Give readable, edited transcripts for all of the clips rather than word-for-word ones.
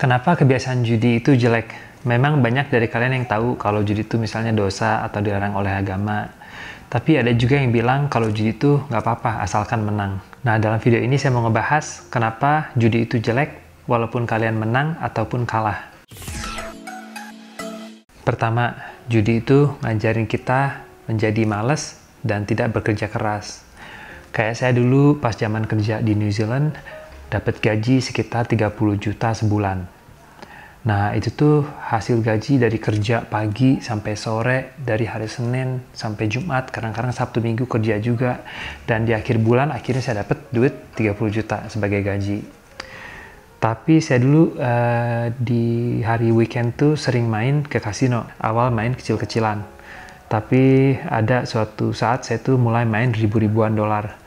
Kenapa kebiasaan judi itu jelek? Memang banyak dari kalian yang tahu kalau judi itu misalnya dosa atau dilarang oleh agama. Tapi ada juga yang bilang kalau judi itu nggak apa-apa asalkan menang. Nah, dalam video ini saya mau ngebahas kenapa judi itu jelek walaupun kalian menang ataupun kalah. Pertama, judi itu ngajarin kita menjadi malas dan tidak bekerja keras. Kayak saya dulu pas zaman kerja di New Zealand, dapat gaji sekitar 30 juta sebulan. Nah, itu tuh hasil gaji dari kerja pagi sampai sore, dari hari Senin sampai Jumat, kadang-kadang Sabtu Minggu kerja juga. Dan di akhir bulan, akhirnya saya dapat duit 30 juta sebagai gaji. Tapi saya dulu di hari weekend tuh sering main ke kasino. Awal main kecil-kecilan. Tapi ada suatu saat saya tuh mulai main ribu-ribuan dolar.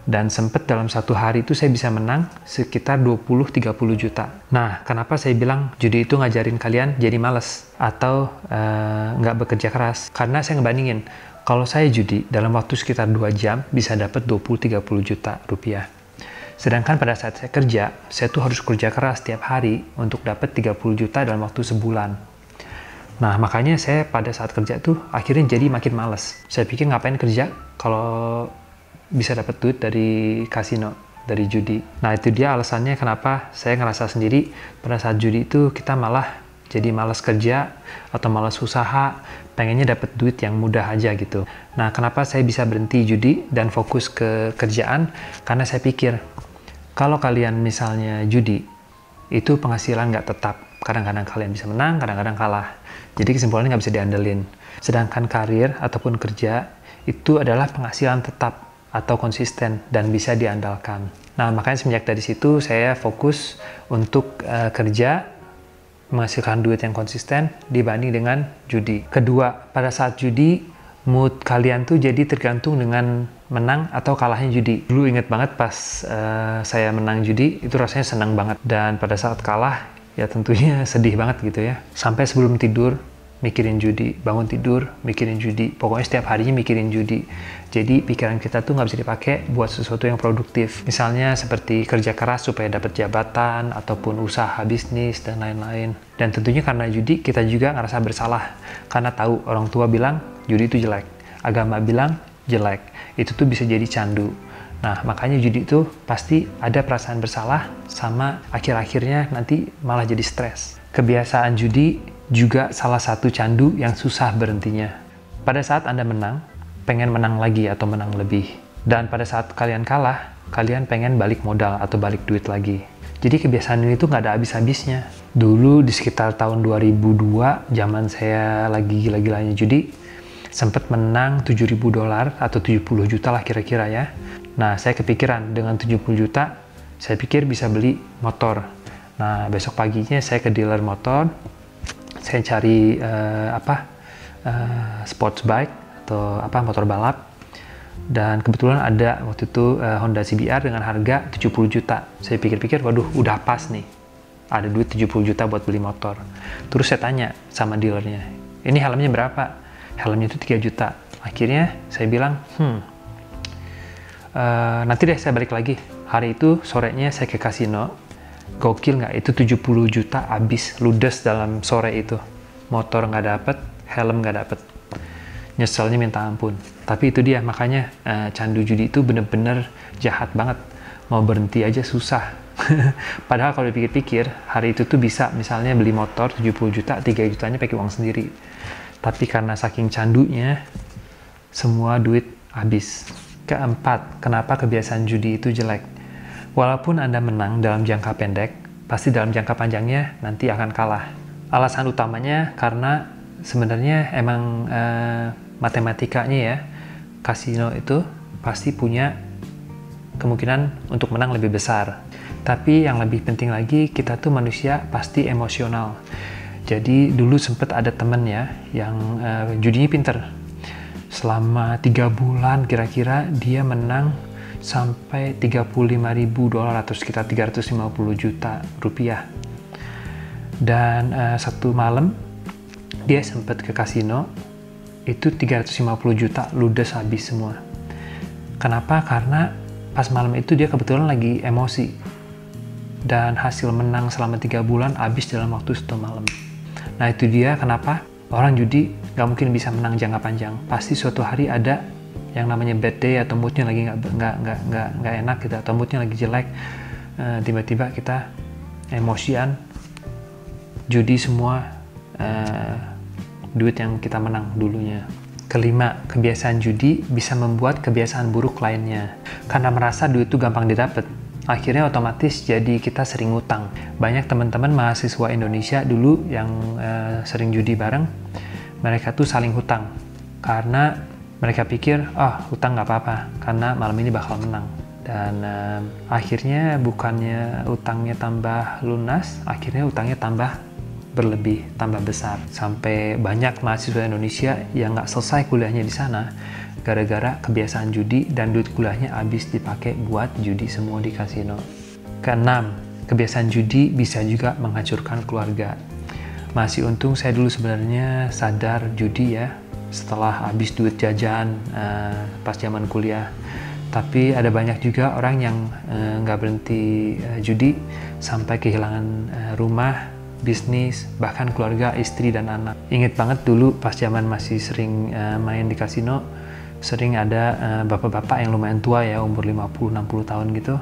Dan sempet dalam satu hari itu saya bisa menang sekitar 20-30 juta. Nah, kenapa saya bilang judi itu ngajarin kalian jadi males atau nggak bekerja keras? Karena saya ngebandingin, kalau saya judi dalam waktu sekitar 2 jam bisa dapat 20-30 juta rupiah. Sedangkan pada saat saya kerja, saya tuh harus kerja keras tiap hari untuk dapat 30 juta dalam waktu sebulan. Nah, makanya saya pada saat kerja tuh akhirnya jadi makin males. Saya pikir ngapain kerja kalau bisa dapat duit dari kasino, dari judi. Nah, itu dia alasannya kenapa saya ngerasa sendiri pada saat judi itu kita malah jadi malas kerja atau malas usaha, pengennya dapat duit yang mudah aja gitu. Nah, kenapa saya bisa berhenti judi dan fokus ke kerjaan? Karena saya pikir kalau kalian misalnya judi, itu penghasilan nggak tetap. Kadang-kadang kalian bisa menang, kadang-kadang kalah. Jadi kesimpulannya nggak bisa diandelin. Sedangkan karir ataupun kerja itu adalah penghasilan tetap atau konsisten dan bisa diandalkan. Nah, makanya semenjak dari situ saya fokus untuk kerja, menghasilkan duit yang konsisten dibanding dengan judi. Kedua, pada saat judi, mood kalian tuh jadi tergantung dengan menang atau kalahnya judi. Dulu inget banget pas saya menang judi, itu rasanya senang banget. Dan pada saat kalah, ya tentunya sedih banget gitu ya. Sampai sebelum tidur, mikirin judi, bangun tidur, mikirin judi. Pokoknya setiap harinya mikirin judi. Jadi pikiran kita tuh nggak bisa dipakai buat sesuatu yang produktif. Misalnya seperti kerja keras supaya dapat jabatan, ataupun usaha bisnis, dan lain-lain. Dan tentunya karena judi, kita juga ngerasa bersalah. Karena tahu orang tua bilang judi itu jelek. Agama bilang jelek. Itu tuh bisa jadi candu. Nah, makanya judi itu pasti ada perasaan bersalah, sama akhir-akhirnya nanti malah jadi stres. Kebiasaan judi juga salah satu candu yang susah berhentinya. Pada saat Anda menang, pengen menang lagi atau menang lebih. Dan pada saat kalian kalah, kalian pengen balik modal atau balik duit lagi. Jadi kebiasaan ini tuh nggak ada habis-habisnya. Dulu di sekitar tahun 2002, zaman saya lagi gila-gilanya judi, sempat menang 7.000 dolar atau 70 juta lah kira-kira ya. Nah, saya kepikiran dengan 70 juta, saya pikir bisa beli motor. Nah, besok paginya saya ke dealer motor, saya cari sports bike atau motor balap, dan kebetulan ada waktu itu Honda CBR dengan harga 70 juta. Saya pikir-pikir, waduh udah pas nih, ada duit 70 juta buat beli motor. Terus saya tanya sama dealernya, ini helmnya berapa? Helmnya itu 3 juta. Akhirnya saya bilang, nanti deh saya balik lagi. Hari itu sorenya saya ke kasino. Gokil nggak? Itu 70 juta habis, ludes dalam sore itu. Motor nggak dapet, helm nggak dapet. Nyeselnya minta ampun. Tapi itu dia, makanya candu judi itu bener-bener jahat banget. Mau berhenti aja susah. Padahal kalau dipikir-pikir, hari itu tuh bisa misalnya beli motor 70 juta, 3 jutanya pakai uang sendiri. Tapi karena saking candunya, semua duit habis. Keempat, kenapa kebiasaan judi itu jelek? Walaupun Anda menang dalam jangka pendek, pasti dalam jangka panjangnya nanti akan kalah. Alasan utamanya karena sebenarnya emang matematikanya ya, kasino itu pasti punya kemungkinan untuk menang lebih besar. Tapi yang lebih penting lagi, kita tuh manusia pasti emosional. Jadi dulu sempet ada temen ya, yang judinya pinter. Selama 3 bulan kira-kira dia menang sampai 35.000 dolar atau sekitar 350 juta rupiah. Dan satu malam dia sempat ke kasino, itu 350 juta ludes habis semua. Kenapa? Karena pas malam itu dia kebetulan lagi emosi. dan hasil menang selama 3 bulan habis dalam waktu 1 malam. Nah itu dia kenapa orang judi nggak mungkin bisa menang jangka panjang. Pasti suatu hari ada yang namanya bad day atau moodnya lagi nggak enak gitu, atau moodnya lagi jelek, tiba-tiba kita emosian, judi semua duit yang kita menang dulunya. Kelima, kebiasaan judi bisa membuat kebiasaan buruk lainnya. Karena merasa duit itu gampang didapat, akhirnya otomatis jadi kita sering ngutang. Banyak teman-teman mahasiswa Indonesia dulu yang sering judi bareng, mereka tuh saling hutang. Karena mereka pikir, hutang nggak apa-apa, karena malam ini bakal menang. Dan akhirnya bukannya utangnya tambah lunas, akhirnya utangnya tambah berlebih, tambah besar. Sampai banyak mahasiswa Indonesia yang nggak selesai kuliahnya di sana gara-gara kebiasaan judi dan duit kuliahnya habis dipakai buat judi semua di kasino. Keenam, kebiasaan judi bisa juga menghancurkan keluarga. Masih untung saya dulu sebenarnya sadar judi ya setelah habis duit jajan pas zaman kuliah. Tapi ada banyak juga orang yang nggak berhenti judi sampai kehilangan rumah, bisnis, bahkan keluarga, istri, dan anak. Ingat banget dulu pas zaman masih sering main di kasino, sering ada bapak-bapak yang lumayan tua ya, umur 50-60 tahun gitu.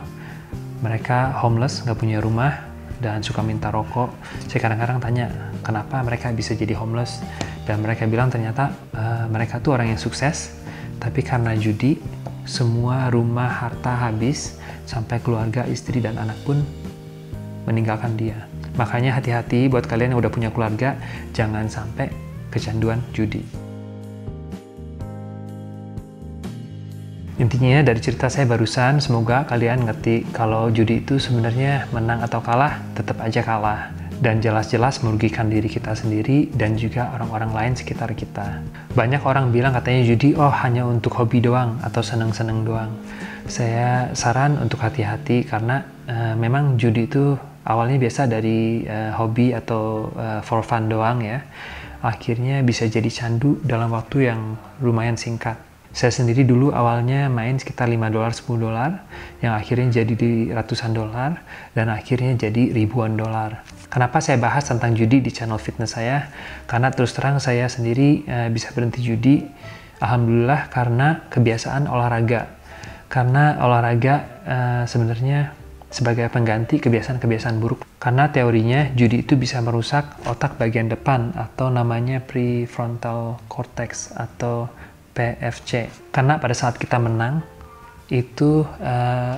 Mereka homeless, nggak punya rumah, dan suka minta rokok. Saya kadang-kadang tanya, kenapa mereka bisa jadi homeless? Dan mereka bilang ternyata mereka tuh orang yang sukses, tapi karena judi, semua rumah, harta habis, sampai keluarga, istri, dan anak pun meninggalkan dia. Makanya hati-hati buat kalian yang udah punya keluarga, jangan sampai kecanduan judi. Intinya dari cerita saya barusan, semoga kalian ngerti kalau judi itu sebenarnya menang atau kalah, tetap aja kalah. Dan jelas-jelas merugikan diri kita sendiri dan juga orang-orang lain sekitar kita. Banyak orang bilang katanya judi, hanya untuk hobi doang atau seneng-seneng doang. Saya saran untuk hati-hati karena memang judi itu awalnya biasa dari hobi atau for fun doang ya. Akhirnya bisa jadi candu dalam waktu yang lumayan singkat. Saya sendiri dulu awalnya main sekitar $5, $10, yang akhirnya jadi di ratusan dolar, dan akhirnya jadi ribuan dolar. Kenapa saya bahas tentang judi di channel fitness saya? Karena terus terang saya sendiri bisa berhenti judi, alhamdulillah karena kebiasaan olahraga. Karena olahraga sebenarnya sebagai pengganti kebiasaan-kebiasaan buruk. Karena teorinya judi itu bisa merusak otak bagian depan atau namanya prefrontal cortex atau PFC. Karena pada saat kita menang, itu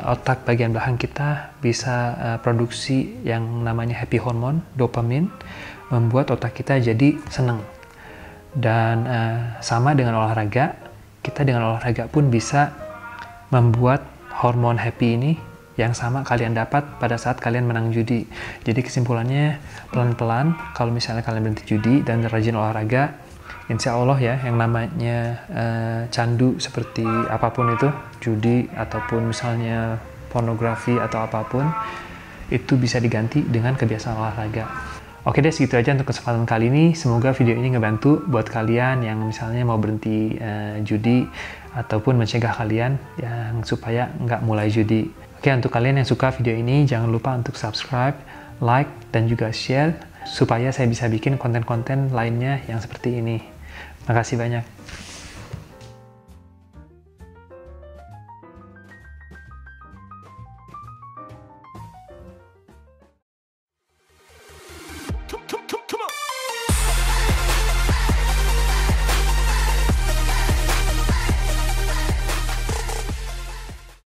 otak bagian belakang kita bisa produksi yang namanya happy hormone, dopamin, membuat otak kita jadi senang. Dan sama dengan olahraga, kita dengan olahraga pun bisa membuat hormon happy ini yang sama kalian dapat pada saat kalian menang judi. Jadi kesimpulannya, pelan-pelan kalau misalnya kalian berhenti judi dan rajin olahraga, insya Allah ya, yang namanya candu seperti apapun itu, judi ataupun misalnya pornografi atau apapun, itu bisa diganti dengan kebiasaan olahraga. Oke deh, segitu aja untuk kesempatan kali ini. Semoga video ini ngebantu buat kalian yang misalnya mau berhenti judi ataupun mencegah kalian yang supaya nggak mulai judi. Oke, untuk kalian yang suka video ini, jangan lupa untuk subscribe, like, dan juga share supaya saya bisa bikin konten-konten lainnya yang seperti ini. Makasih banyak.